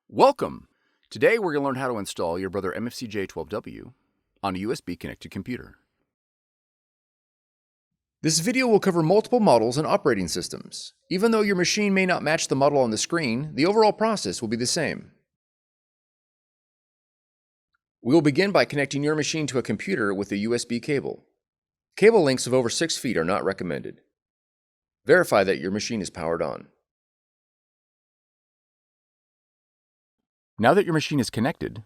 Welcome! Today we're going to learn how to install your Brother MFC-J12W on a USB-connected computer. This video will cover multiple models and operating systems. Even though your machine may not match the model on the screen, the overall process will be the same. We will begin by connecting your machine to a computer with a USB cable. Cable lengths of over 6 feet are not recommended. Verify that your machine is powered on. Now that your machine is connected,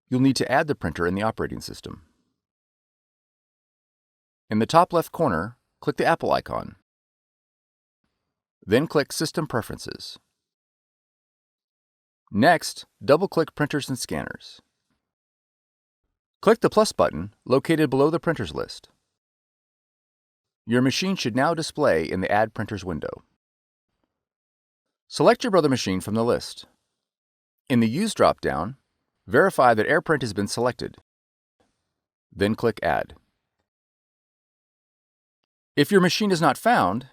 you'll need to add the printer in the operating system. In the top left corner, click the Apple icon. Then click System Preferences. Next, double-click Printers and Scanners. Click the plus button located below the printers list. Your machine should now display in the Add Printers window. Select your Brother machine from the list. In the Use drop-down, verify that AirPrint has been selected. Then click Add. If your machine is not found,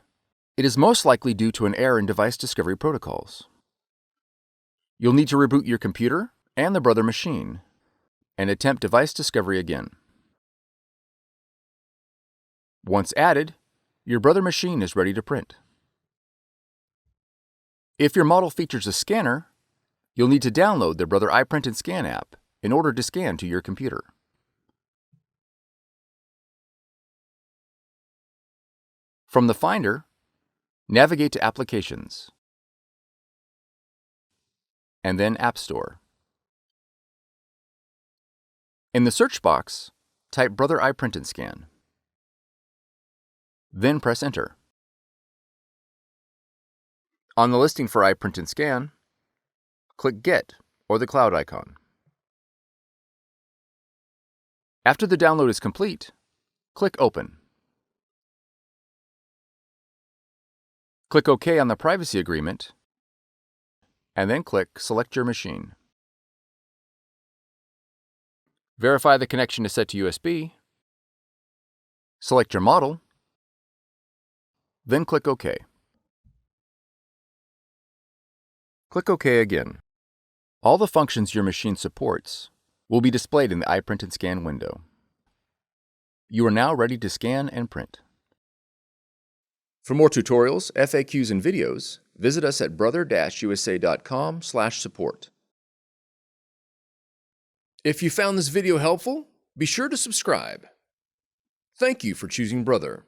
it is most likely due to an error in device discovery protocols. You'll need to reboot your computer and the Brother machine and attempt device discovery again. Once added, your Brother machine is ready to print. If your model features a scanner, you'll need to download the Brother iPrint&Scan app in order to scan to your computer. From the Finder, navigate to Applications, and then App Store. In the search box, type Brother iPrint&Scan. Then press Enter. On the listing for iPrint&Scan, click Get or the cloud icon. After the download is complete, click Open. Click OK on the privacy agreement, and then click Select your machine. Verify the connection is set to USB. Select your model, then click OK. Click OK again. All the functions your machine supports will be displayed in the iPrint&Scan window. You are now ready to scan and print. For more tutorials, FAQs, and videos, visit us at brother-usa.com/support. If you found this video helpful, be sure to subscribe. Thank you for choosing Brother.